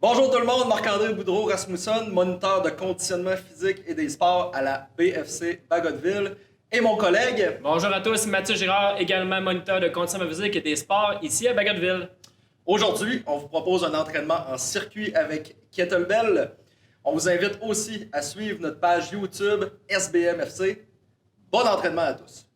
Bonjour tout le monde, Marc-André Boudreau-Rasmussen, moniteur de conditionnement physique et des sports à la BFC Bagotville. Et mon collègue... Bonjour à tous, Mathieu Girard, également moniteur de conditionnement physique et des sports ici à Bagotville. Aujourd'hui, on vous propose un entraînement en circuit avec kettlebell. On vous invite aussi à suivre notre page YouTube SBMFC. Bon entraînement à tous!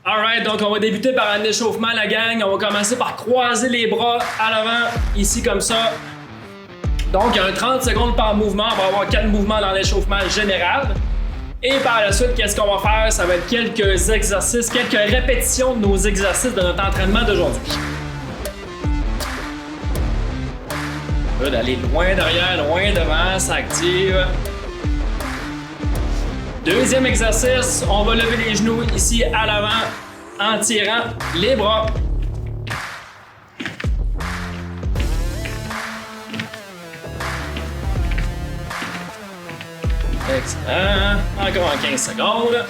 Alright, donc on va débuter par un échauffement, la gang. On va commencer par croiser les bras à l'avant, ici comme ça. Donc, il y a un 30 secondes par mouvement. On va avoir 4 mouvements dans l'échauffement général. Et par la suite, qu'est-ce qu'on va faire? Ça va être quelques exercices, quelques répétitions de nos exercices de notre entraînement d'aujourd'hui. D'aller loin derrière, loin devant, ça active. Deuxième exercice, on va lever les genoux ici à l'avant en tirant les bras. Excellent. Encore en 15 secondes.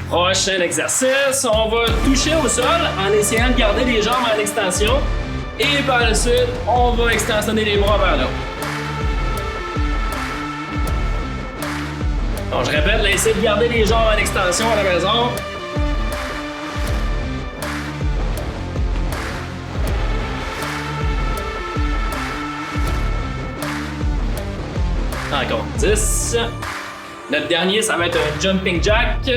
Prochain exercice, on va toucher au sol en essayant de garder les jambes en extension. Et par la suite, on va extensionner les bras vers là. Donc, je répète, là, essayez de garder les jambes en extension à la maison. Encore 10. Notre dernier, ça va être un jumping jack.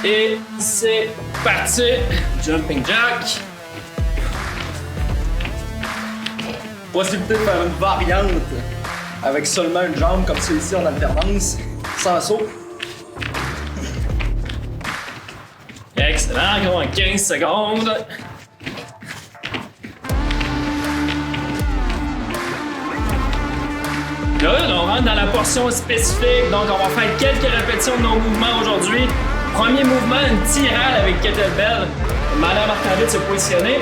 Et c'est parti! Jumping jack. Possibilité de faire une variante avec seulement une jambe comme celui-ci en alternance, sans saut. Excellent, encore en 15 secondes. Là, on rentre dans la portion spécifique, donc on va faire quelques répétitions de nos mouvements aujourd'hui. Premier mouvement, une tirade avec kettlebell. Madame Marc-André de se positionner.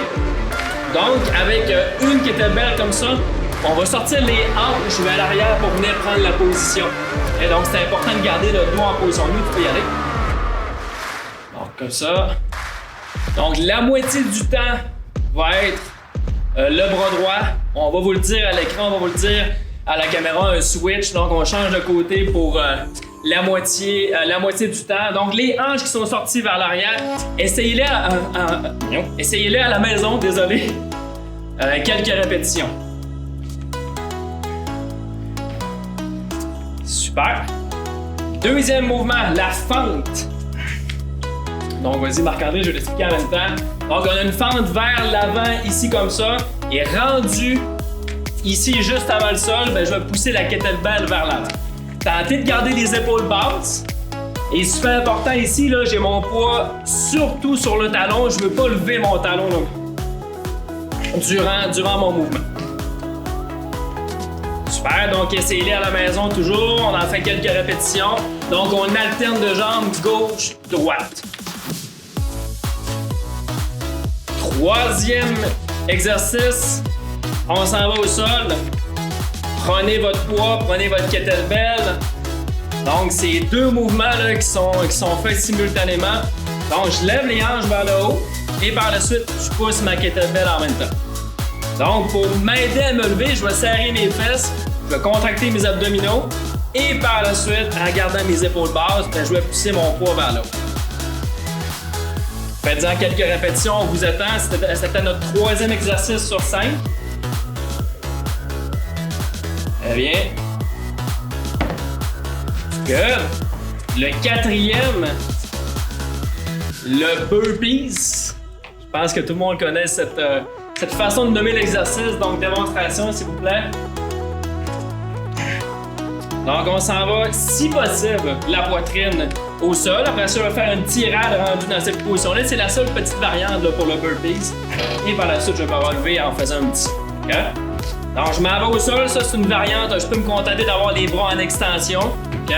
Donc, avec une kettlebell comme ça, on va sortir les hanches vers l'arrière pour venir prendre la position. Et donc, c'est important de garder le doigt en position. Lui, tu peux y aller. Donc, comme ça. Donc, la moitié du temps va être le bras droit. On va vous le dire à l'écran, on va vous le dire à la caméra, un switch. Donc, on change de côté pour la moitié du temps. Donc, les hanches qui sont sorties vers l'arrière, essayez-les à la maison, désolé. Quelques répétitions. Super. Deuxième mouvement, la fente. Donc, vas-y, Marc-André, je vais l'expliquer en même temps. Donc, on a une fente vers l'avant, ici, comme ça. Et rendu ici, juste avant le sol, ben, je vais pousser la kettlebell vers l'avant. Tentez de garder les épaules basses. Et super important ici, là, j'ai mon poids surtout sur le talon. Je ne veux pas lever mon talon là, durant mon mouvement. Super, donc essayez-les à la maison toujours. On en fait quelques répétitions. Donc on alterne de jambes gauche, droite. Troisième exercice, on s'en va au sol. Prenez votre poids, prenez votre kettlebell. Donc, c'est deux mouvements là, qui sont faits simultanément. Donc, je lève les hanches vers le haut et par la suite, je pousse ma kettlebell en même temps. Donc, pour m'aider à me lever, je vais serrer mes fesses, je vais contracter mes abdominaux et par la suite, en gardant mes épaules basses, ben, je vais pousser mon poids vers le haut. Faites-en quelques répétitions, on vous attend. C'était notre troisième exercice sur 5. Très bien. Good. Le quatrième, le burpees. Je pense que tout le monde connaît cette façon de nommer l'exercice. Donc, démonstration, s'il vous plaît. Donc, on s'en va, si possible, la poitrine au sol. Après ça, on va faire une tirade rendue dans cette position-là. C'est la seule petite variante là, pour le burpees. Et par la suite, je vais me relever en faisant un petit OK? Donc, je m'en vais au sol. Ça, c'est une variante. Je peux me contenter d'avoir les bras en extension. OK?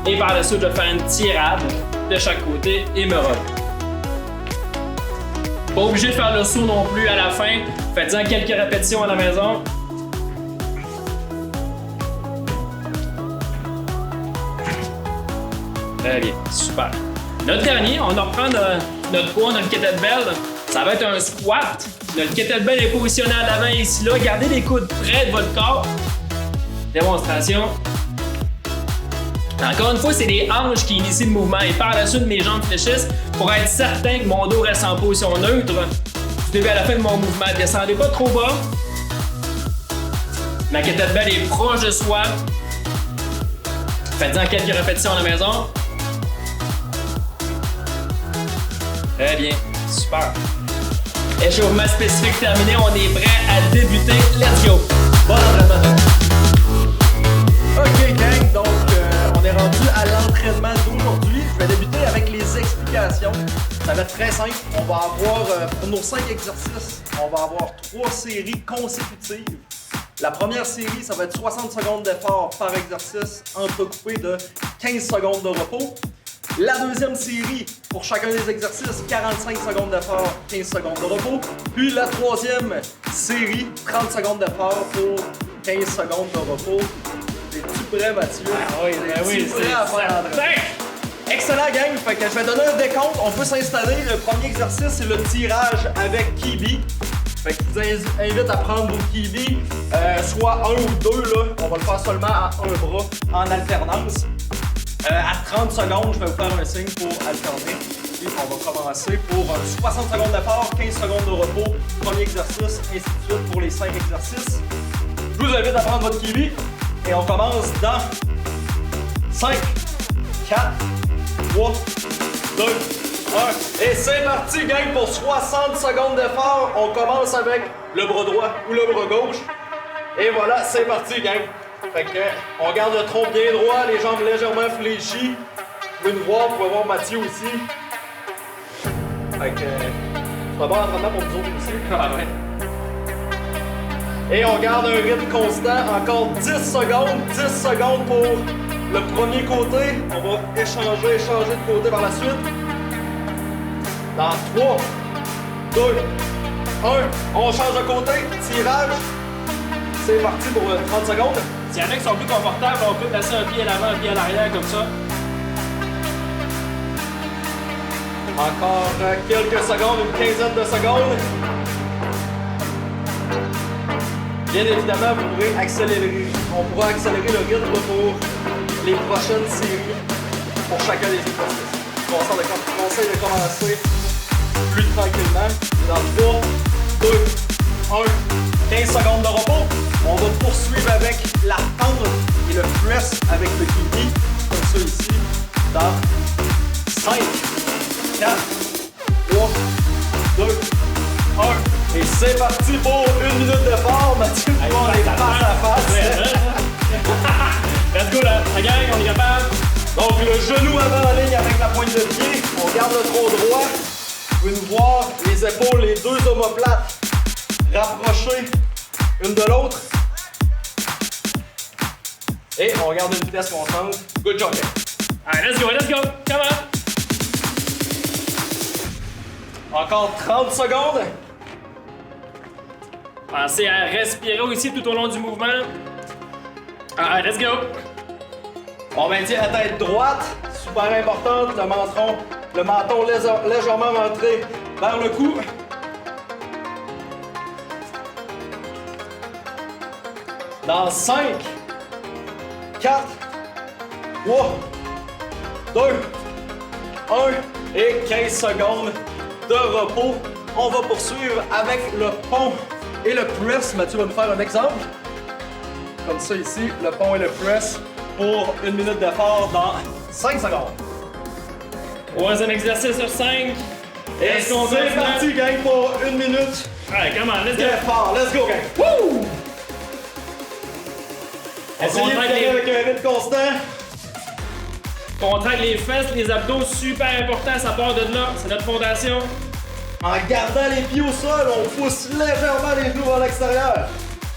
Et par la suite, je vais faire une tirade de chaque côté et me relever. Pas obligé de faire le saut non plus à la fin. Faites-en quelques répétitions à la maison. Très bien, super. Notre dernier, on va reprendre notre poids, notre kettlebell. Ça va être un squat. Notre kettlebell est positionné à l'avant ici, là. Gardez les coudes près de votre corps. Démonstration. Encore une fois, c'est les hanches qui initient le mouvement et par la suite, mes jambes fléchissent pour être certain que mon dos reste en position neutre du début à la fin de mon mouvement. Descendez pas trop bas. Ma kettlebell est proche de soi. Faites-en quelques répétitions à la maison. Très bien, super. Échauffement spécifique terminé, on est prêt à débuter. Let's go! Bon entraînement! Ok gang, donc on est rendu à l'entraînement d'aujourd'hui. Je vais débuter avec les explications. Ça va être très simple. On va avoir, pour nos 5 exercices, on va avoir 3 séries consécutives. La première série, ça va être 60 secondes d'effort par exercice, entrecoupé de 15 secondes de repos. La deuxième série, pour chacun des exercices, 45 secondes d'effort, 15 secondes de repos. Puis la troisième série, 30 secondes d'effort pour 15 secondes de repos. Es-tu prêt, Mathieu? Ah oui, prêt à faire l'entraînement? Excellent, gang! Fait que je vais donner un décompte. On peut s'installer. Le premier exercice, c'est le tirage avec Kibi. Fait que je vous invite à prendre vos Kibi, soit un ou deux, là. On va le faire seulement à un bras, en alternance. À 30 secondes, je vais vous faire un signe pour alterner. Et on va commencer pour 60 secondes d'effort, 15 secondes de repos, premier exercice, ainsi de suite pour les 5 exercices. Je vous invite à prendre votre Kibi. Et on commence dans 5, 4, 3, 2, 1. Et c'est parti, gang, pour 60 secondes d'effort. On commence avec le bras droit ou le bras gauche. Et voilà, c'est parti, gang. Fait que, on garde le tronc bien droit, les jambes légèrement fléchies. Vous pouvez nous voir, vous pouvez voir Mathieu aussi. Fait que, c'est un bon entraînement pour vous autres aussi. Ah ouais. Et on garde un rythme constant, encore 10 secondes pour le premier côté. On va échanger de côté par la suite. Dans 3, 2, 1, on change de côté, tirage. C'est parti pour 30 secondes. S'il y en a qui sont plus confortables, on peut placer un pied à l'avant, un pied à l'arrière comme ça. Encore quelques secondes, une quinzaine de secondes. Bien évidemment, vous pourrez accélérer. On pourra accélérer le rythme pour les prochaines séries pour chacun des exercices. Je vous conseille de commencer plus tranquillement. Dans 3, 2, 1, 15 secondes de repos. On va poursuivre avec la pente et le press avec le kibi, comme ça ici, dans 5, 4, 3, 2, 1. Et c'est parti pour 1 minute d'effort. Mathieu, on est face à face. Let's go là, la gang, on est capable. Donc le genou avant en ligne avec la pointe de pied. On garde le tronc droit. Vous pouvez nous voir les épaules, les deux omoplates rapprochées une de l'autre. Et on garde une vitesse constante. Good job, gang. Allez, let's go, come on. Encore 30 secondes. Pensez à respirer aussi tout au long du mouvement. Allez, let's go. On maintient la tête droite, super importante, le menton légèrement rentré vers le cou. Dans 5, 4, 3, 2, 1 et 15 secondes de repos. On va poursuivre avec le pont et le press. Mathieu va nous faire un exemple. Comme ça ici, le pont et le press pour 1 minute d'effort dans 5 secondes. Troisième exercice sur 5. Et c'est parti, gang, pour 1 minute. Allez, come on, let's go. D'effort. Let's go, gang. Woo! Essayez de gagner avec un rythme constant. Contracte les fesses, les abdos, super important, ça part de là, c'est notre fondation. En gardant les pieds au sol, on pousse légèrement les genoux vers l'extérieur.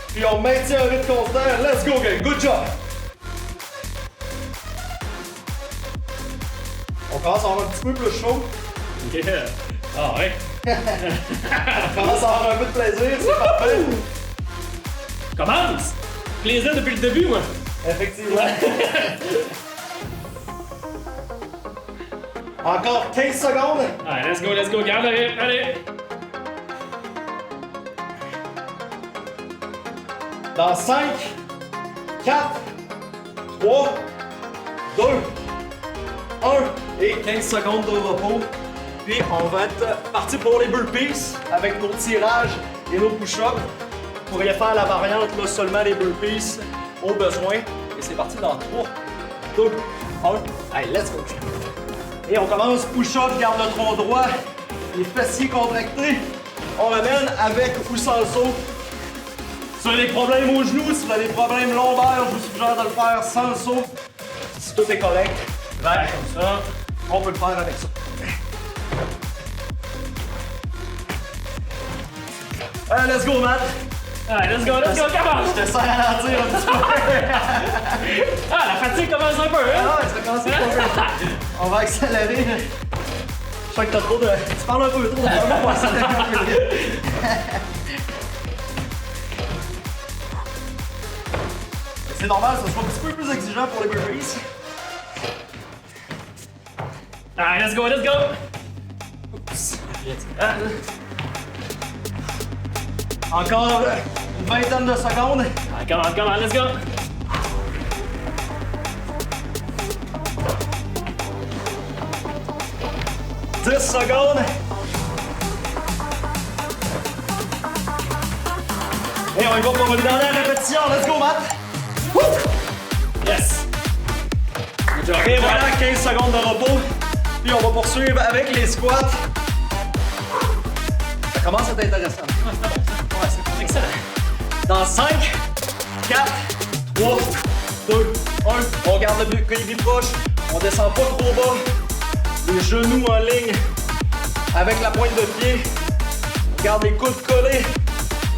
Puis on maintient un rythme constant. Let's go, gang. Good job. On commence à avoir un petit peu plus chaud. Yeah. Ah ouais. On commence à avoir un peu de plaisir, c'est parfait. Commence! Plaisir depuis le début, moi. Effectivement. Encore 15 secondes. Allez, let's go, garde le rythme, allez! Dans 5, 4, 3, 2, 1 et 15 secondes de repos. Puis on va être parti pour les burpees avec nos tirages et nos push-ups. On pourrait faire la variante là, seulement les burpees au besoin. Et c'est parti dans 3, 2, 1. Allez, let's go! Et on commence push-up, garde le tronc droit, les fessiers contractés. On ramène avec ou sans saut. Si vous avez des problèmes aux genoux, si vous avez des problèmes lombaires, je vous suggère de le faire sans le saut. Si tout est correct, vers comme ça, on peut le faire avec ça. Allez, let's go, Matt! Allez, let's go, commence! Je te sers à ralentir un petit peu. Ah, la fatigue commence un peu, hein? Ah ouais, ça commence à On va accélérer. Je sens que t'as trop de... Tu parles un peu trop, on va accélérer un peu. C'est normal, ça sera un petit peu plus exigeant pour les burpees. Allez, let's go! Oups. Encore une vingtaine de secondes. Allez, come on, let's go! 10 secondes. Et on y va pour une dernière répétition. Let's go, Matt! Woo! Yes! Good job. Et voilà, 15 secondes de repos. Puis on va poursuivre avec les squats. Ça commence à être intéressant. Ouais, c'est excellent. Dans 5, 4, 3, 2, 1. On garde le équilibre proche. On descend pas trop bas. Les genoux en ligne avec la pointe de pied. On garde les coudes collés.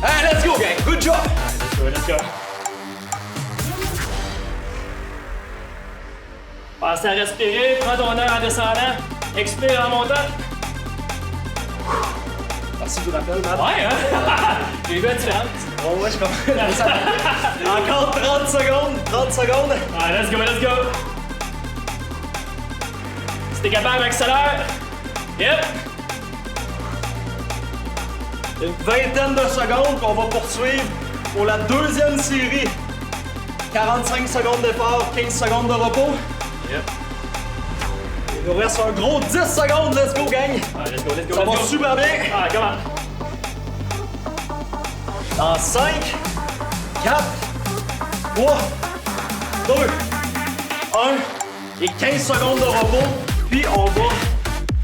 Allez, let's go, gang! Good job! Let's go. Passe à respirer, prends ton air en descendant, expire en montant. Merci du rappel, Matt. Ouais, hein? J'ai vu un silence. Oh ouais, je commence. Encore 30 secondes. 30 secondes. Allez, let's go. Si t'es capable, accélère. Yep. Une vingtaine de secondes qu'on va poursuivre pour la deuxième série. 45 secondes d'effort, 15 secondes de repos. Yep. Il nous reste un gros 10 secondes. Let's go, gang. Allez, let's go. Ça va super bien. Ah, comment? Dans 5, 4, 3, 2, 1 et 15 secondes de repos. Puis on va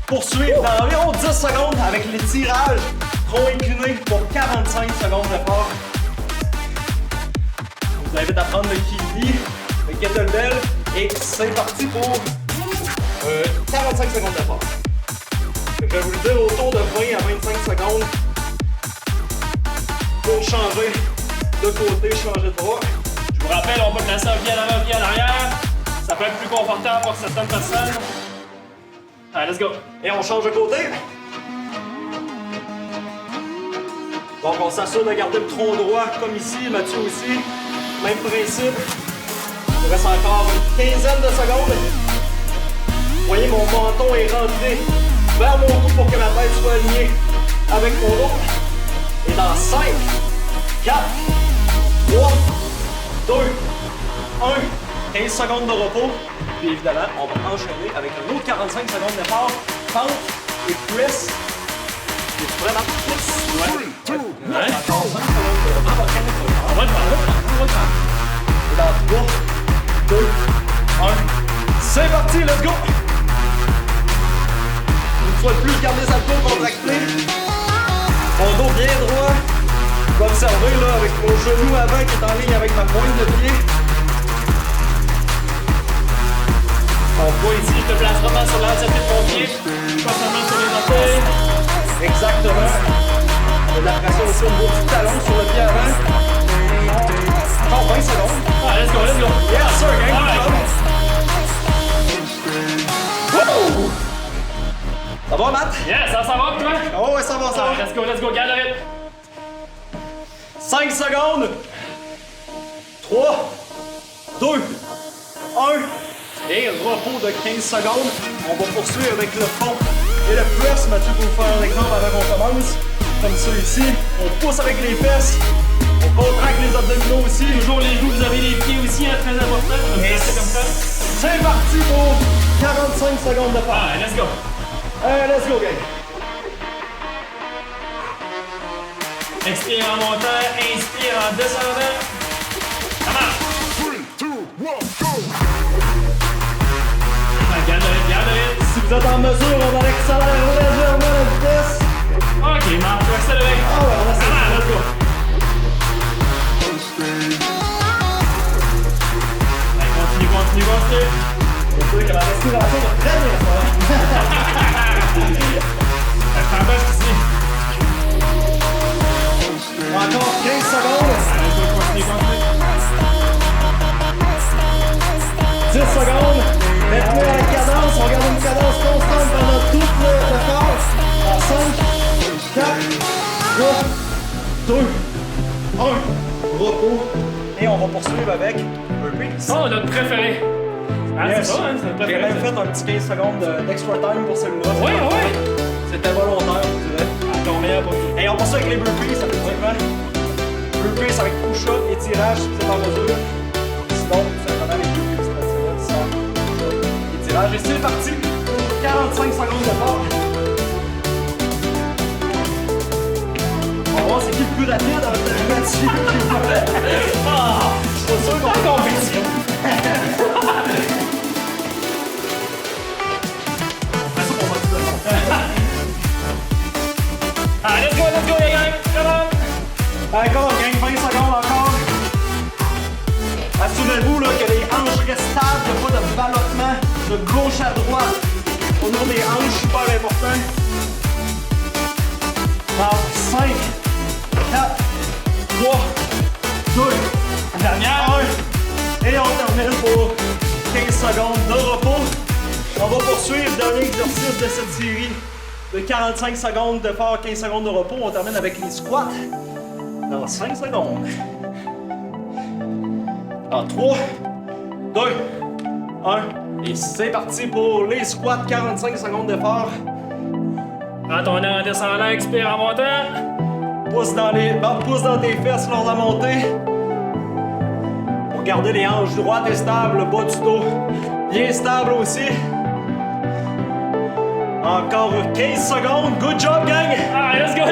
poursuivre dans environ 10 secondes avec les tirages tronc incliné pour 45 secondes d'effort. Je vous invite à prendre le kiwi, le kettlebell et c'est parti pour 45 secondes d'effort. Je vais vous le dire autour de 20 à 25 secondes pour changer de côté, changer de droit. Je vous rappelle, on peut placer un pied à l'avant, un pied à l'arrière. Ça peut être plus confortable pour certaines personnes. Allez, let's go. Et on change de côté. Donc on s'assure de garder le tronc droit comme ici, Mathieu aussi. Même principe. Il reste encore une quinzaine de secondes. Vous voyez, mon menton est rentré vers mon cou pour que ma tête soit alignée avec mon dos. Et dans 5, 4, 3, 2, 1, 15 secondes de repos. Puis évidemment, on va enchaîner avec un autre 45 secondes d'effort. Pente et press. Et vraiment press. Ouais. On va le faire. Et dans 3, 2, 1. C'est parti, let's go! Une fois de plus, gardez les abdos contractés. Mon dos bien droit. Vous pouvez observer là, avec mon genou avant qui est en ligne avec ma pointe de pied. Mon poids ici, je te place vraiment sur l'entièreté de ton pied, pas seulement sur les orteils. Exactement. Il y a de la pression aussi au niveau du talon sur le pied avant. Encore 20 secondes. Ah, let's go, let's go. Yeah, sir, gang. Woo! Ça va, Matt? Yeah, ça va, toi? Oh, ouais, ça va, ça va. Let's go, garde le rythme. 5 secondes. 3, 2, 1. Et repos de 15 secondes. On va poursuivre avec le fond et le press. Mathieu, pour vous faire un exemple avant qu'on commence. Comme ça ici. On pousse avec les fesses. On contracte les abdominaux aussi. Toujours les coups, vous avez les pieds aussi, hein, très important. C'est comme ça. C'est parti pour 45 secondes de part. Ah, let's go. Let's go, gang. Expire en montant, inspire en descendant. Ça marche. 3, 2, 1, go! Garde le rythme. Si vous êtes en mesure, on va accélérer légèrement la vitesse. Ok, marche, accéléré. Ah ouais, on va Ça marche, let's go. Continue. C'est sûr que la respiration va très bien faire. Ça prend pas ici. Encore 15 secondes. Continue. 10 secondes. Maintenant à la cadence, on garde une cadence constante pendant tout le corps. En 5, 4, 3, 2, 1. Repos. Et on va poursuivre avec burpees. Oh, notre préféré. Ah, Yes. c'est ça, hein, c'est notre J'ai préféré. même fait un petit 15 secondes d'extra time pour celui-là. Ouais. C'était volontaire, je dirais. Ah, ton meilleur pour Et on poursuit avec les burpees, ça fait simplement. Burpees avec push-up, étirage si vous êtes en mesure. Sinon, simplement les burpees traditionnels sans push-up, étirage. Et c'est parti pour 45 secondes de part. On va voir c'est qui le plus rapide avec le Mathieu. Ah, je suis pas sûr qu'on va compétition. Ah, let's go, les gars. Come on. Encore, gang, 20 secondes encore. Assurez-vous là, que les hanches restent stables, qu'il n'y a pas de ballottement de gauche à droite. Au niveau des hanches, super important. Dans 5, 4, 3, 2, Dernière. 1. Et on termine pour 15 secondes de repos. On va poursuivre le dernier exercice de cette série de 45 secondes de faire 15 secondes de repos. On termine avec les squats dans 5 secondes. En 3, 2, 1. Et c'est parti pour les squats, 45 secondes d'effort. Prends ton air en descendant, expire en montant. Pousse dans tes fesses lors de la montée. Pour garder les hanches droites et stables, le bas du dos bien stable aussi. Encore 15 secondes. Good job, gang! Ah, let's go.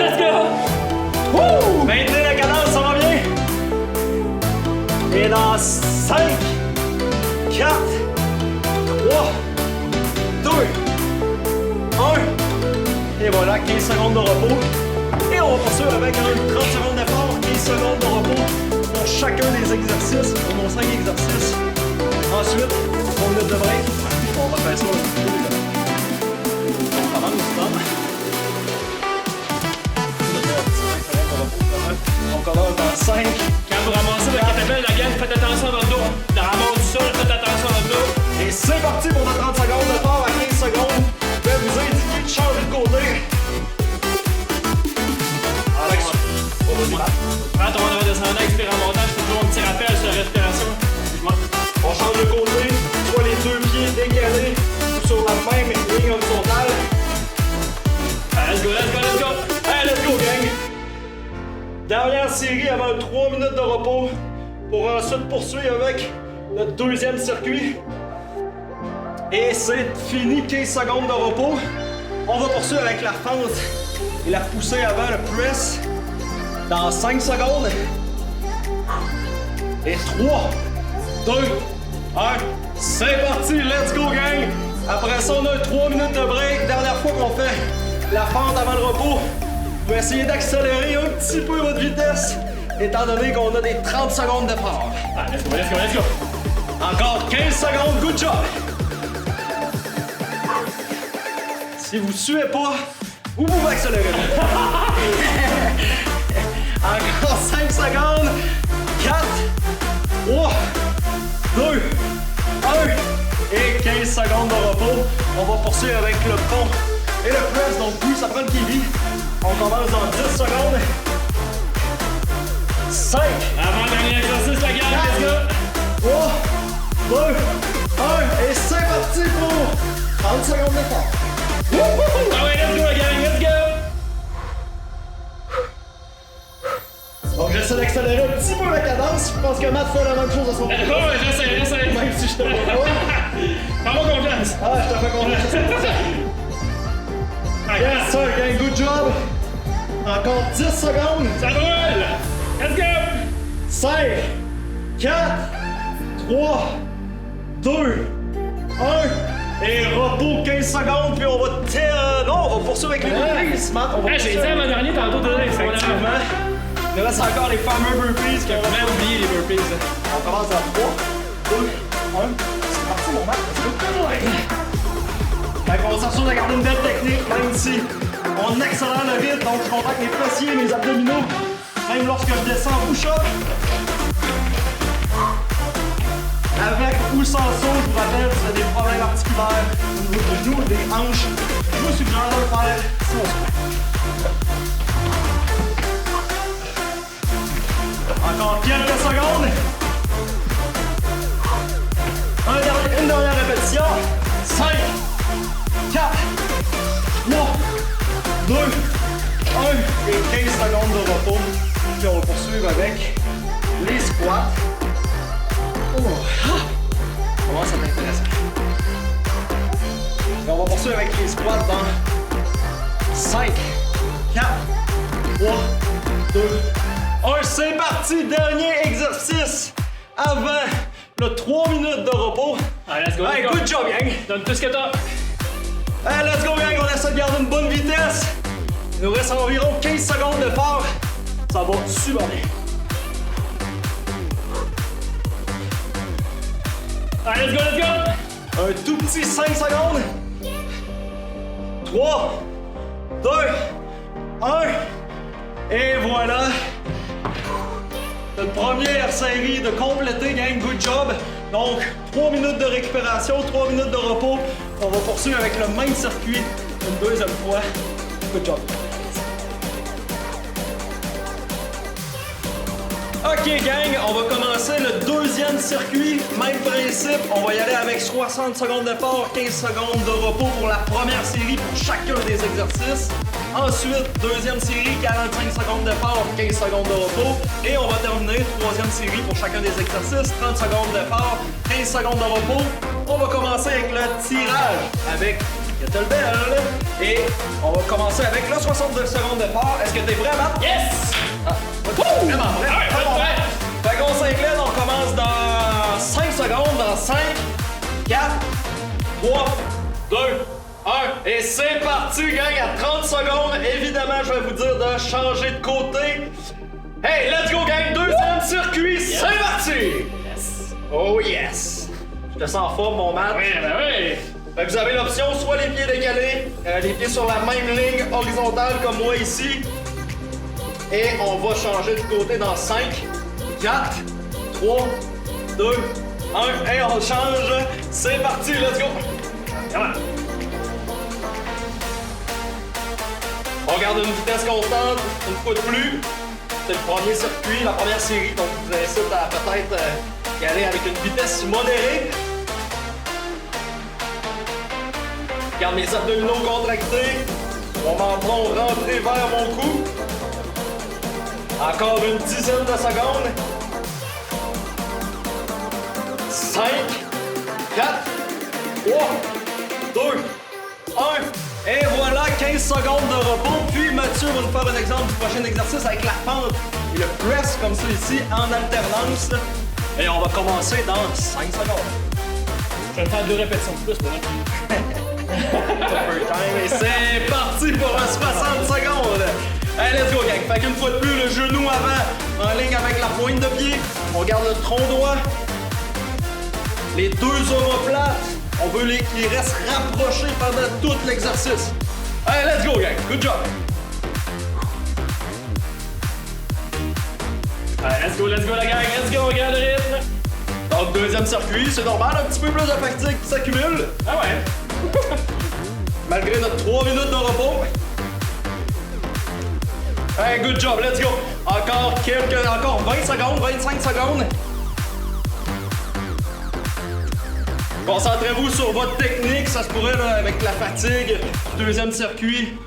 Woo! Maintenez la cadence, ça va bien. Et dans 5, 4, 3, 2, 1. Et voilà, 15 secondes de repos. Et on va poursuivre avec un 30 secondes d'effort, 15 secondes de repos pour chacun des exercices, pour nos 5 exercices. Ensuite, on met de break. On va faire ça un petit peu. On commence, on commence dans 5. Quand vous ramassez votre kettlebell, la gang, faites attention dans le dos. La ramasse du sol, faites attention dans le dos. Et c'est parti pour notre 30 secondes de part à 15 secondes. Je vais vous indiquer de changer de côté. Alex, on va y aller. Prends ton air en descendant, expire en montant. Je fais toujours un petit rappel sur la respiration. Excuse-moi. On change de côté, soit les deux pieds décalés ou sur la même ligne horizontale. Let's go. Hey, let's go, gang! Dernière série avant 3 minutes de repos pour ensuite poursuivre avec le deuxième circuit. Et c'est fini, 15 secondes de repos. On va poursuivre avec la fente et la poussée avant le press dans 5 secondes. Et 3, 2, 1, c'est parti, let's go, gang! Après ça, on a 3 minutes de break. Dernière fois qu'on fait la fente avant le repos. Vous pouvez essayer d'accélérer un petit peu votre vitesse, étant donné qu'on a des 30 secondes d'effort. Ah, let's go. Encore 15 secondes, good job! Si vous ne suivez pas, Ou vous accélérez. Encore 5 secondes. 4, 3, 2, 1. Et 15 secondes de repos. On va poursuivre avec le pont et le press. Donc plus ça prend le kiwi. On commence dans 10 secondes. 5. Avant-dernier exercice, la gang, let's go! 3, 2, 1. Et c'est parti pour 30 secondes d'effort. Ah ouais, let's go, la gang, let's go! Donc j'essaie d'accélérer un petit peu la cadence. Je pense que Matt fait la même chose à son côté. Oh, ouais, j'essaie. Même si je te vois pas. Fais-moi confiance. Ah, je te fais confiance. Yes, sir, gang, good job. Encore 10 secondes. Ça roule! Let's go! 5, 4, 3, 2, 1. Et repos 15 secondes, puis on va non, on va poursuivre avec les burpees, Matt. On va Hey, j'ai été avant-dernier tantôt, désolé. effectivement. Il reste encore les fameux burpees qu'on J'ai même oublié les burpees. On commence à 3, 2, 1. C'est parti, mon Matt. Fait qu'on s'assure de garder une belle technique, même si on accélère le rythme, donc je contacte mes fessiers, mes abdominaux, même lorsque je descends en push-up. Avec ou sans saut, je vous rappelle, si vous avez des problèmes articulaires au niveau des genoux, des hanches, je vous suggère de le faire sans saut. Encore quelques secondes. Une dernière répétition. 5, 4, 3, 2, 1 et 15 secondes de repos. Puis on va poursuivre avec les squats. Oh. Comment ça t'intéresse? Et on va poursuivre avec les squats dans 5, 4, 3, 2, 1. C'est parti! Dernier exercice avant le 3 minutes de repos. Allez, let's go. Hey, good job, gang! Donne tout ce que t'as. Hey, let's go, gang! On essaie de garder une bonne vitesse. Il nous reste environ 15 secondes d'effort. Ça va super bien. Allez, let's go, let's go! Un tout petit 5 secondes. 3, 2, 1. Et voilà. Notre première série de compléter, gang. Good job. Donc, 3 minutes de récupération, 3 minutes de repos. On va poursuivre avec le même circuit une deuxième fois. Good job. Ok, gang, on va commencer le deuxième circuit. Même principe, on va y aller avec 60 secondes d'effort, 15 secondes de repos pour la première série pour chacun des exercices. Ensuite, deuxième série, 45 secondes d'effort, 15 secondes de repos. Et on va terminer troisième série pour chacun des exercices, 30 secondes d'effort, 15 secondes de repos. On va commencer avec le tirage avec kettlebell. Et on va commencer avec le 62 secondes d'effort. Est-ce que t'es prêt, Matt? Yes! Vraiment prêt? Ouais, Très bon. ouais. Fait qu'on s'incline, on commence dans 5 secondes, dans 5, 4, 3, 2, 1. Et c'est parti, gang, à 30 secondes. Évidemment, je vais vous dire de changer de côté. Hey, let's go, gang, deuxième circuit, c'est parti! Yes! Oh yes! Je te sens en forme, mon Matt. Oui, ben oui! Fait que vous avez l'option, soit les pieds décalés, les pieds sur la même ligne horizontale comme moi ici. Et on va changer de côté dans 5, 4, 3, 2, 1. Et on change. C'est parti, let's go! Come on! On garde une vitesse constante, une fois de plus. C'est le premier circuit, la première série, donc je vous incite à peut-être y aller avec une vitesse modérée. Garde mes abdominaux contractés. Mon menton rentré vers mon cou. Encore une dizaine de secondes. 5, 4, 3, 2, 1. Et voilà, 15 secondes de repos. Puis Mathieu va nous faire un exemple du prochain exercice avec la pente et le press comme ça ici en alternance. Et on va commencer dans 5 secondes. Je vais te faire 2 répétitions de plus, là. Et c'est parti pour un 60 secondes. Allez, let's go, gang. Fait qu'une fois de plus, le genou avant, en ligne avec la pointe de pied. On garde le tronc droit. Les deux omoplates, on veut qu'ils restent rapprochés pendant tout l'exercice. Allez, let's go, gang. Good job. Allez, let's go la gang, let's go, regarde le rythme. Donc, deuxième circuit, c'est normal, un petit peu plus de fatigue qui s'accumule. Ah ouais. Malgré notre 3 minutes de repos. Hey, good job, let's go. Encore 20 secondes, 25 secondes. Concentrez-vous sur votre technique, ça se pourrait là, avec la fatigue du deuxième circuit.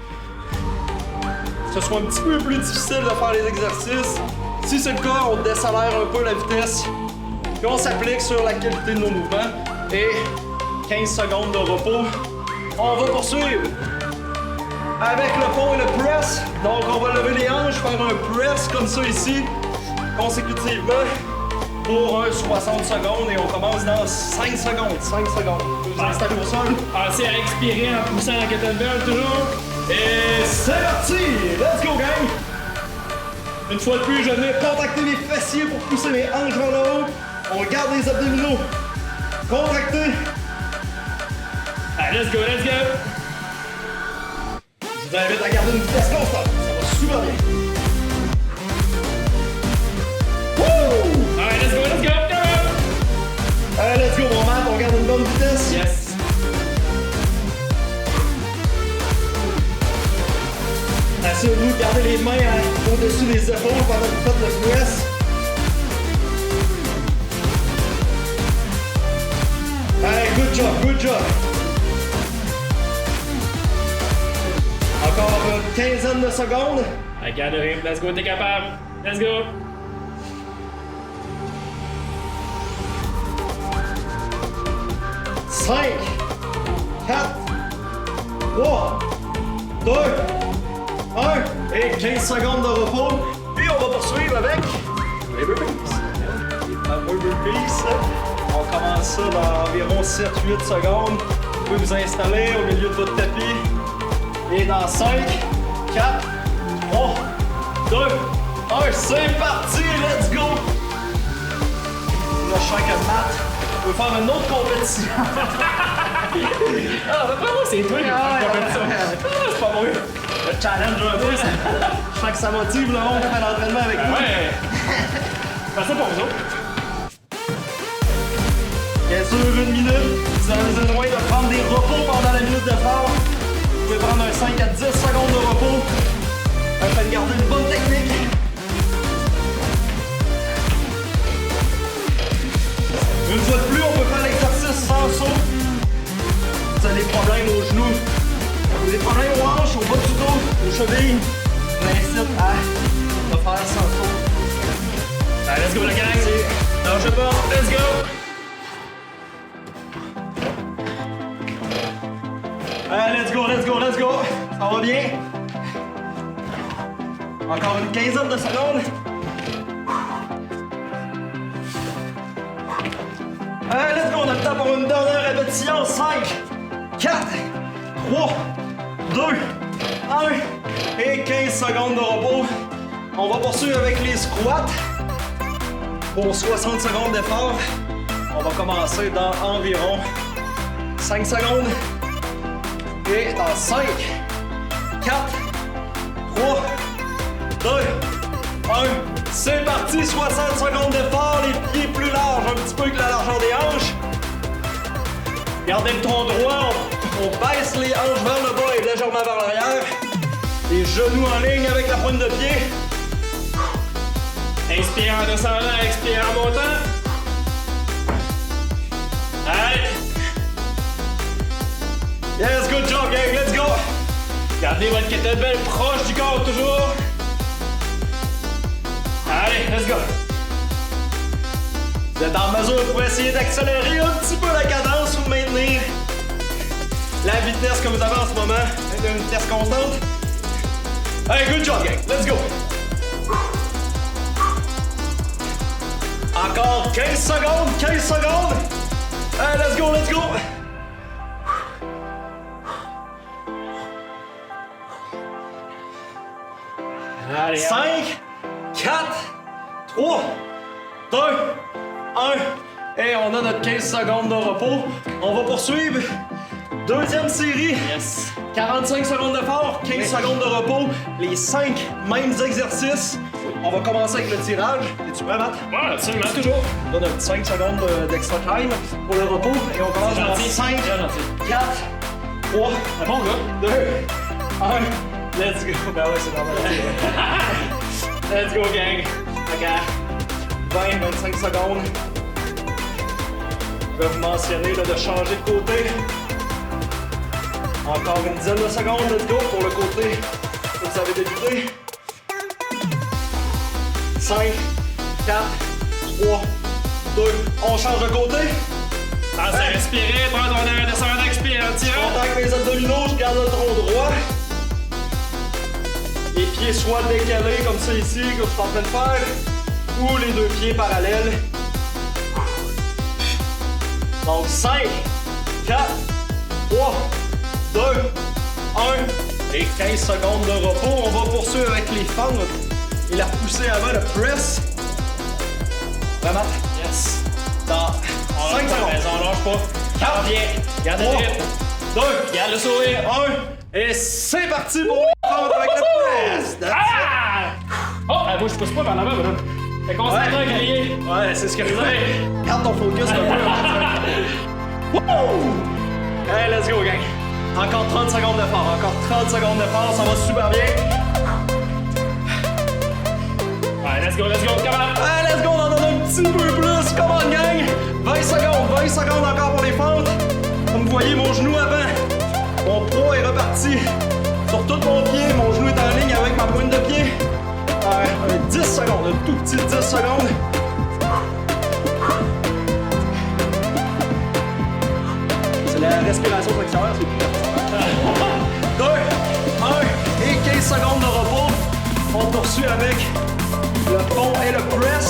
Ce soit un petit peu plus difficile de faire les exercices. Si c'est le cas, on décélère un peu la vitesse. Puis on s'applique sur la qualité de nos mouvements. Et 15 secondes de repos. On va poursuivre avec le pont et le press. Donc on va lever les hanches, faire un press comme ça ici, consécutivement pour 60 secondes et on commence dans 5 secondes. 5 secondes. Vous installez au sol. Pensez à expirer en poussant la kettlebell toujours. Et c'est parti! Let's go, gang! Une fois de plus, je vais contracter les fessiers pour pousser mes hanches vers le haut. On garde les abdominaux contractés. Allez, let's go, let's go. Je vous invite à garder une vitesse constante. Ça va super bien. Woo! Allez, let's go, let's go, go. Allez, let's go, mon mat. On garde une bonne vitesse. Yes. Assurez-vous de garder les mains au-dessus des épaules pendant que vous faites le press. Allez, good job, good job. Encore une quinzaine de secondes. Allez, garde le rythme, let's go, t'es capable. Let's go. Cinq, 4, 3, 2, 1 et 15 secondes de repos. Puis on va poursuivre avec les burpees. Les fameux burpees. On commence ça dans environ 7-8 secondes. Vous pouvez vous installer au milieu de votre tapis. Et dans 5, 4, 3, 2, 1, c'est parti, let's go! Là, je sens que Matt veut faire une autre compétition. Ah, vraiment, c'est toi qui fais la compétition. Ah, c'est pas moi. Le challenge un peu, je sens que ça motive le monde à faire l'entraînement avec nous. Ouais. Fais ça pour vous autres. Bien sûr, une minute. Vous avez besoin de prendre des repos pendant la minute d'effort. Vous pouvez prendre un 5 à 10 secondes de repos afin de garder une bonne technique. Une fois de plus, on peut faire l'exercice sans saut. Vous avez des problèmes aux genoux, vous avez des problèmes aux hanches, au bas du dos, aux chevilles. Je vous incite à le faire sans saut. Allez, let's go la gang. Non, je sais pas. Let's go. Allez, let's go, let's go, let's go. Ça va bien. Encore une quinzaine de secondes. Allez, let's go, on a le temps pour une dernière répétition. 5, 4, 3, 2, 1 et 15 secondes de repos. On va poursuivre avec les squats. Pour 60 secondes d'effort, on va commencer dans environ 5 secondes. Et dans 5, 4, 3, 2, 1, c'est parti, 60 secondes d'effort, les pieds plus larges, un petit peu que la largeur des hanches. Gardez le tronc droit, on baisse les hanches vers le bas et légèrement vers l'arrière. Les genoux en ligne avec la pointe de pied. Inspire en descendant, expire en montant. Allez. Yes, good job, gang, let's go! Gardez votre kettlebell proche du corps toujours. Allez, let's go. Vous êtes en mesure pour essayer d'accélérer un petit peu la cadence ou de maintenir la vitesse que vous avez en ce moment, avec une vitesse constante. Allez, good job, gang, let's go! Encore 15 secondes, 15 secondes! Allez, let's go, let's go! Allez, 5, 4, 3, 2, 1. Et on a notre 15 secondes de repos. On va poursuivre Deuxième série. Yes. 45 secondes d'effort, 15 secondes de repos. Les 5 mêmes exercices. On va commencer avec le tirage. Es-tu prêt, Matt? Ouais, absolument, toujours. On donne 5 secondes d'extra time pour le repos. Et on commence dans 5, 4, 3, C'est bon, gars. 2, 1. Let's go. Ben ouais, c'est normal. Let's go, gang. OK. 20-25 secondes. Je vais vous mentionner là, de changer de côté. Encore une dizaine de secondes, let's go, pour le côté que vous avez débuté. 5, 4, 3, 2, on change de côté. Pense à respirer, prends ton air, descendre, expire, en tirant. Contact mes abdominaux, je garde le tronc droit. Les pieds soit décalés comme ça ici, que je suis en train de faire, ou les deux pieds parallèles. Donc 5, 4, 3, 2, 1 et 15 secondes de repos. On va poursuivre avec les fentes et la pousser avant le press. Vraiment? Yes. Dans 5 secondes. On lâche pas. Garde bien. Garde le 3, rythme. 2, Garde le sourire. 1 et c'est parti pour les fentes avec le press. That's it. Ah! Oh, moi je pousse pas vers l'avant, madame. T'es concentré à crier. Ouais, c'est ce que je disais. Garde ton focus un peu. Wouh! Hey, let's go, gang. Encore 30 secondes d'effort. Encore 30 secondes d'effort. Ça va super bien. Ouais, let's go, come on. Hey, let's go. On en donne un petit peu plus. Come on, gang. 20 secondes. 20 secondes encore pour les fentes. Comme vous voyez, mon genou avant. Mon poids est reparti sur tout mon pied. Mon genou est en ligne avec ma pointe de pied. 10 secondes. Un tout petit 10 secondes. C'est la respiration extérieure, c'est plus 2, 1 et 15 secondes de repos. On poursuit avec le pont et le press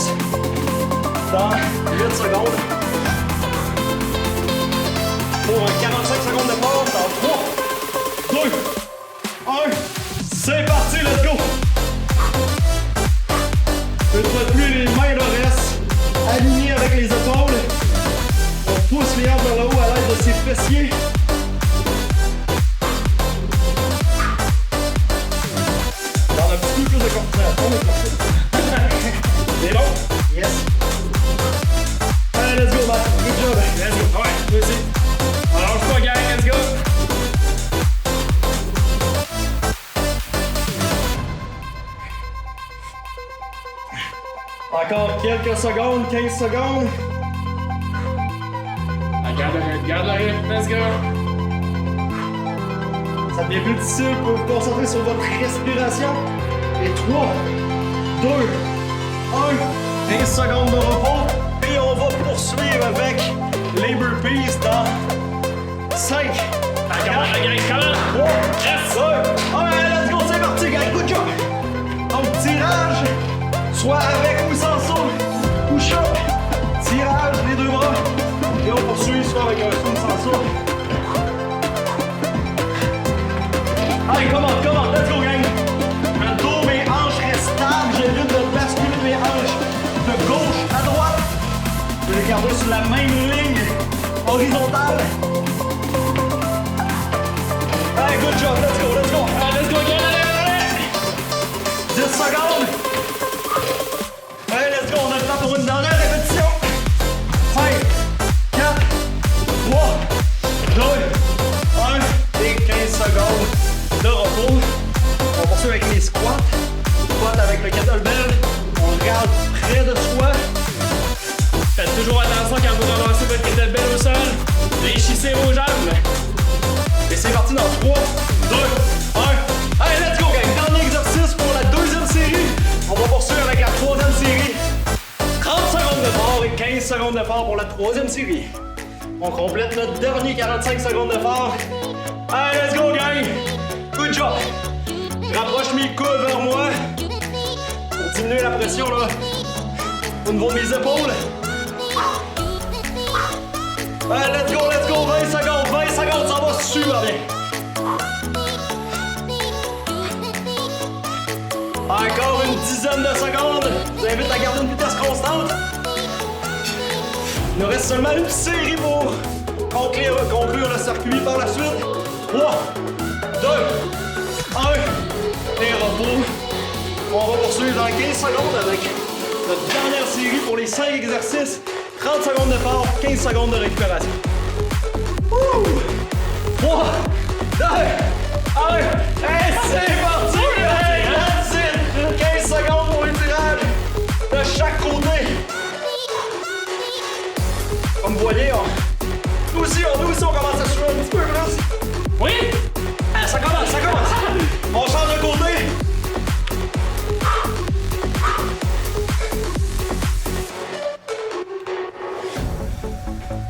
dans 8 secondes. Pour un 45 secondes de pause dans 3, 2, 1. C'est parti, let's go! Une fois de plus, les mains le restent alignées avec les épaules. On pousse les hanches vers le haut à l'aide de ses fessiers. Dans un petit peu plus de concentration. C'est bon? Yes. Allez, let's go, Matt. Good job. Let's go. Ouais, toi aussi. On lâche pas, gang, let's go. Encore quelques secondes, 15 secondes. Ah, garde le rythme, let's go. Ça devient plus difficile pour vous concentrer sur votre respiration. Et 3, 2, 1. 15 secondes de repos. Et on va poursuivre avec les burpees dans 5, Ah, come on. 3, Yes. 2, 1. Let's go, c'est parti, gang. Good job. Donc, tirage, soit avec ou sans saut. Push-up, tirage, les deux bras. Et on poursuit soit avec un saut ou sans saut. Allez, come on, let's go, gang. Le dos, mes hanches restent stables. J'évite de basculer mes hanches de gauche à droite. Je vais les garder sur la même ligne horizontale. Allez, good job, let's go. Let's go, gang, allez. 10 secondes. Allez, let's go, on a le temps pour une dernière répétition. 5, 4, 3, 2, 1 et 15 secondes de repos. On poursuit avec les squats. Squat avec le kettlebell. On regarde près de soi. Faites toujours attention quand vous ramassez votre kettlebell au sol. Fléchissez vos jambes. Et c'est parti dans 3, 2, 1. Allez, let's go, gang. Dernier exercice pour la deuxième série. On va poursuivre avec la troisième série. 30 secondes d'effort et 15 secondes d'effort pour la troisième série. On complète notre dernier 45 secondes d'effort. Allez, let's go, gang. Good job. Je rapproche mes coudes vers moi pour diminuer la pression là au niveau de mes épaules. Allez, let's go, 20 secondes, ça va super bien. Encore une dizaine de secondes. Je vous invite à garder une vitesse constante. Il nous reste seulement une série pour conclure le circuit par la suite. 3, 2, 1. Et repos. On va poursuivre dans 15 secondes avec notre dernière série pour les 5 exercices. 30 secondes de d'effort, 15 secondes de récupération. 3, 2, 1. Et c'est parti! Hey, that's it! 15 secondes pour le tirage de chaque côté. Comme vous voyez, nous aussi, on commence à suivre un petit peu, Chris. Oui! Ah, ça commence! On change de côté.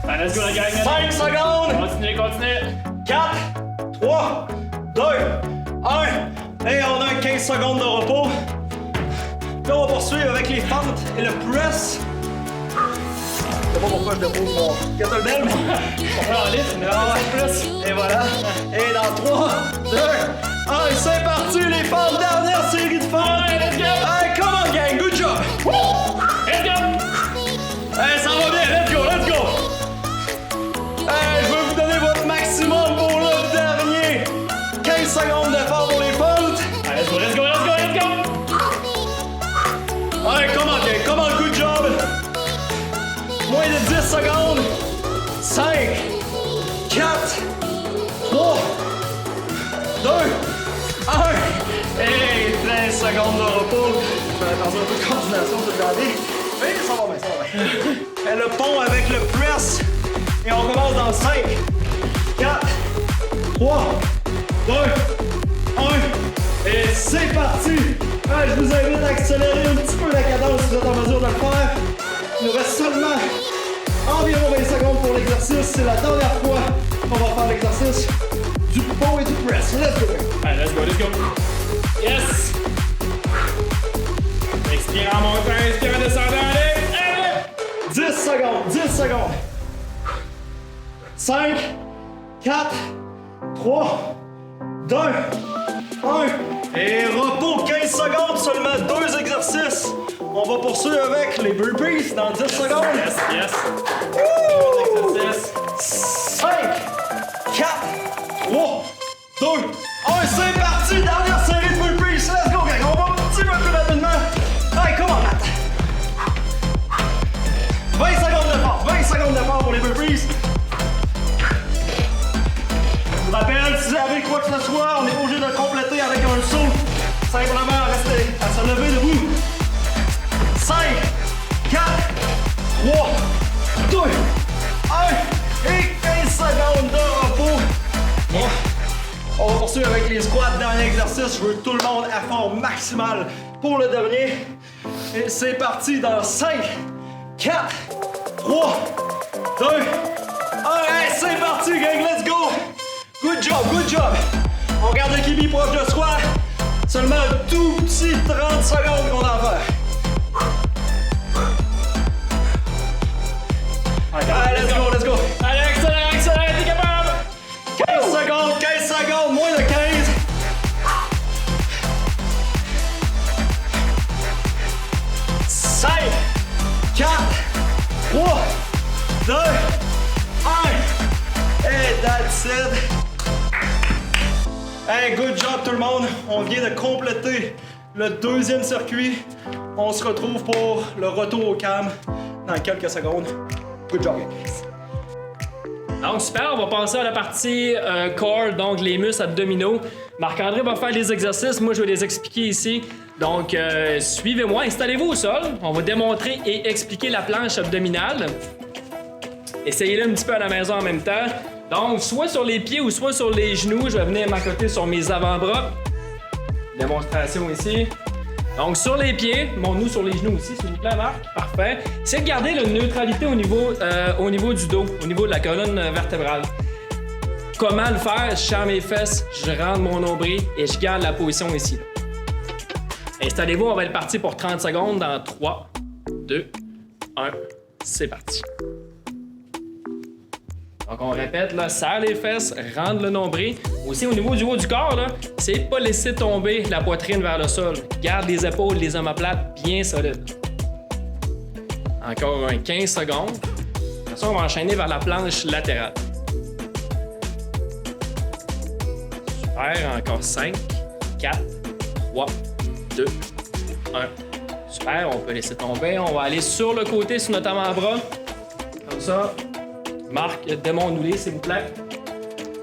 Allez, let's go, la gang! 5 secondes! Continuez! 4, 3, 2, 1. Et on a 15 secondes de repos. Là, on va poursuivre avec les fentes et le press. Je sais pas pourquoi je dépose mon kettlebell, mais On va en litre, mais ah, plus. et voilà. Et dans 3, 2, 1, c'est parti les fentes. Dernière série de fentes. Ouais, let's go. Hey, come on gang, good job. Let's go! Hey, ça va bien, let's go. Hey, je vais vous donner votre maximum pour le dernier. 15 secondes d'effort pour les fentes. Allez, let's go! Hey, come on, good job. Moins de 10 secondes. 5, 4, 3, 2, 1. Et 13 secondes de repos. Je vais attendre un peu de coordination de regarder. Mais ça va bien. Et le pont avec le press. Et on commence dans 5, 4, 3, 2, 1. Et c'est parti. Hey, je vous invite à accélérer un petit peu la cadence si vous êtes en mesure de le faire. Il nous reste seulement environ 20 secondes pour l'exercice. C'est la dernière fois qu'on va faire l'exercice du pont et du press. Let's go! Allez, let's go! Yes! Expire en montant, expire en descendant, allez! 10 secondes. 5, 4, 3, 2, 1. Et repos 15 secondes, seulement 2 exercices. On va poursuivre avec les burpees dans 10 secondes. Yes! Wouh! Exercice. 5, 4, 3, 2, 1. C'est parti! Dernière série de burpees. Let's go, gang! On va un petit peu plus rapidement. Hey, come on, Matt! 20 secondes d'effort pour les burpees. Je vous rappelle, si vous avez quoi que ce soit, on est obligé de le compléter avec un saut. Simplement rester à se lever debout. 5, 4, 3, 2, 1 et 15 secondes de repos. On va poursuivre avec les squats. Dernier exercice. Je veux tout le monde à fond maximal pour le dernier. Et c'est parti dans 5, 4, 3, 2, 1. Hey, c'est parti, gang. Let's go. Good job. On garde le kibi proche de soi. Seulement un tout petit 30 secondes qu'on a à faire. Allez, let's go. Allez, accélère, t'es capable! 15 secondes, moins de 15. 5, 4, 3, 2, 1. Et that's it. Hey, good job tout le monde. On vient de compléter le deuxième circuit. On se retrouve pour le retour au calme dans quelques secondes. Good job, guys. Donc super, on va passer à la partie core, donc les muscles abdominaux. Marc-André va faire les exercices, moi je vais les expliquer ici. Donc suivez-moi, installez-vous au sol. On va démontrer et expliquer la planche abdominale. Essayez-le un petit peu à la maison en même temps. Donc soit sur les pieds ou soit sur les genoux, je vais venir m'accoter sur mes avant-bras. Démonstration ici. Donc sur les pieds, monte-nous sur les genoux aussi, s'il vous plaît, Marc. Parfait. C'est de garder la neutralité au niveau du dos, au niveau de la colonne vertébrale. Comment le faire? Je serre mes fesses, je rentre mon nombril et je garde la position ici. Installez-vous, on va être parti pour 30 secondes dans 3, 2, 1, c'est parti. Donc on répète, là, serre les fesses, rentre le nombril. Aussi au niveau du haut du corps, là, c'est pas laisser tomber la poitrine vers le sol. Garde les épaules, les omoplates bien solides. Encore un 15 secondes. Après ça, on va enchaîner vers la planche latérale. Super, encore 5, 4, 3, 2, 1. Super, on peut laisser tomber. On va aller sur le côté sur notre avant-bras. Comme ça. Marc, démontre-nous-les, s'il vous plaît.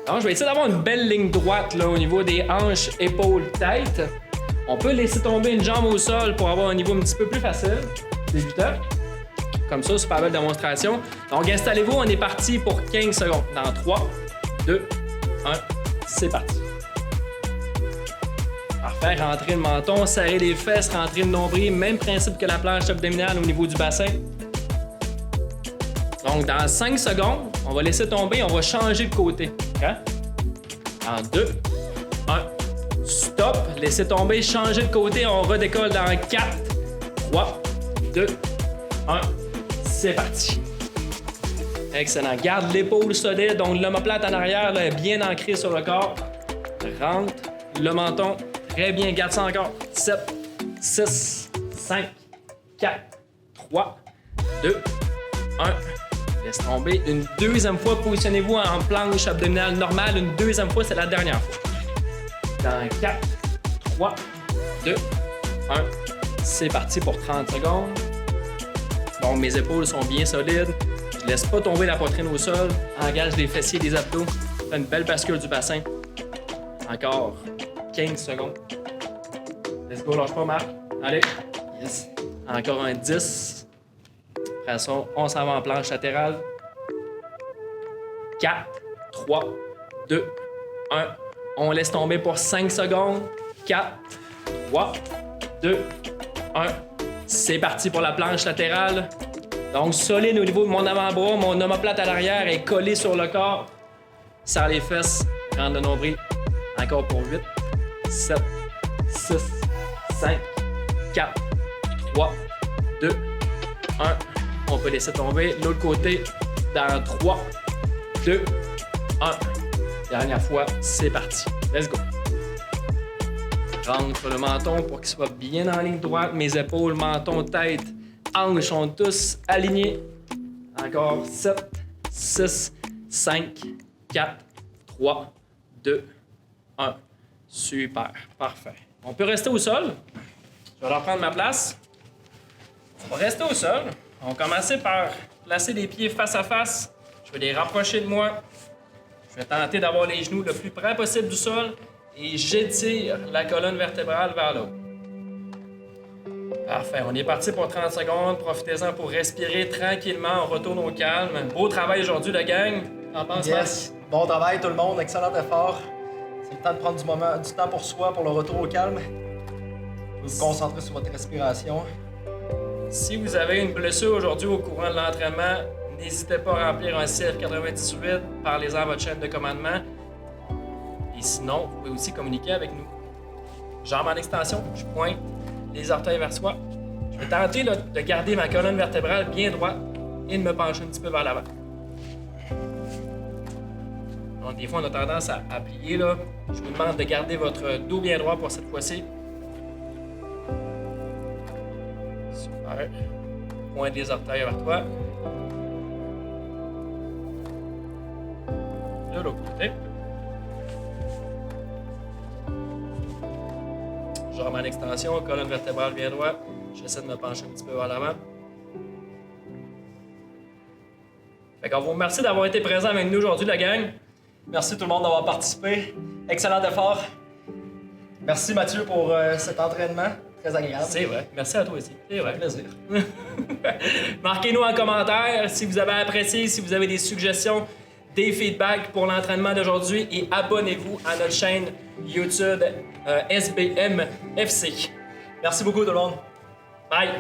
Alors, je vais essayer d'avoir une belle ligne droite là, au niveau des hanches, épaules, tête. On peut laisser tomber une jambe au sol pour avoir un niveau un petit peu plus facile. Débutant. Comme ça, super belle démonstration. Donc, installez-vous, on est parti pour 15 secondes. Dans 3, 2, 1, c'est parti. Parfait, rentrez le menton, serrez les fesses, rentrez le nombril. Même principe que la planche abdominale au niveau du bassin. Donc, dans 5 secondes, on va laisser tomber, on va changer de côté. Okay? En 2, 1, stop, laissez tomber, changez de côté, on redécolle dans 4, 3, 2, 1, c'est parti. Excellent. Garde l'épaule solide, donc l'omoplate en arrière là, est bien ancrée sur le corps. Rentre, le menton, très bien, garde ça encore. 7, 6, 5, 4, 3, 2, 1. Laisse tomber. Une deuxième fois, positionnez-vous en planche abdominale normale. Une deuxième fois, c'est la dernière fois. Dans 4, 3, 2, 1. C'est parti pour 30 secondes. Bon, mes épaules sont bien solides. Je laisse pas tomber la poitrine au sol. Engage les fessiers, les abdos. Fais une belle bascule du bassin. Encore 15 secondes. Let's go, lâche pas, Marc. Allez. Yes. Encore un 10. Après ça, on s'en va en planche latérale. 4, 3, 2, 1. On laisse tomber pour 5 secondes. 4, 3, 2, 1. C'est parti pour la planche latérale. Donc, solide au niveau de mon avant-bras. Mon omoplate à l'arrière est collé sur le corps. Serre les fesses. Rentre le nombril. Encore pour 8, 7, 6, 5, 4, 3, 2, 1. On peut laisser tomber. L'autre côté, dans 3, 2, 1. Dernière fois, c'est parti. Let's go. Rentre le menton pour qu'il soit bien en ligne droite. Mes épaules, menton, tête, hanches sont tous alignés. Encore 7, 6, 5, 4, 3, 2, 1. Super. Parfait. On peut rester au sol. Je vais leur prendre ma place. On va rester au sol. On va commencer par placer les pieds face à face. Je vais les rapprocher de moi. Je vais tenter d'avoir les genoux le plus près possible du sol et j'étire la colonne vertébrale vers le haut. Parfait. On est parti pour 30 secondes. Profitez-en pour respirer tranquillement. On retourne au calme. Beau travail aujourd'hui, la gang. En pense Yes. Bon travail, tout le monde. Excellent effort. C'est le temps de prendre du temps pour soi, pour le retour au calme. Vous vous concentrer sur votre respiration. Si vous avez une blessure aujourd'hui au courant de l'entraînement, n'hésitez pas à remplir un CF98, parlez-en à votre chaîne de commandement. Et sinon, vous pouvez aussi communiquer avec nous. Jambes en extension, je pointe les orteils vers soi. Je vais tenter là, de garder ma colonne vertébrale bien droite et de me pencher un petit peu vers l'avant. Donc, des fois, on a tendance à plier. Là. Je vous demande de garder votre dos bien droit pour cette fois-ci. Super. Pointe les orteils vers toi. De l'autre côté. Jambes en extension, colonne vertébrale bien droite. J'essaie de me pencher un petit peu vers l'avant. Fait qu'on vous remercie d'avoir été présent avec nous aujourd'hui, la gang. Merci tout le monde d'avoir participé. Excellent effort. Merci Mathieu pour cet entraînement. Très agréable. C'est vrai. Merci à toi aussi. C'est vrai. Un plaisir. Marquez-nous en commentaire si vous avez apprécié, si vous avez des suggestions, des feedbacks pour l'entraînement d'aujourd'hui et abonnez-vous à notre chaîne YouTube SBM FC. Merci beaucoup tout le monde. Bye!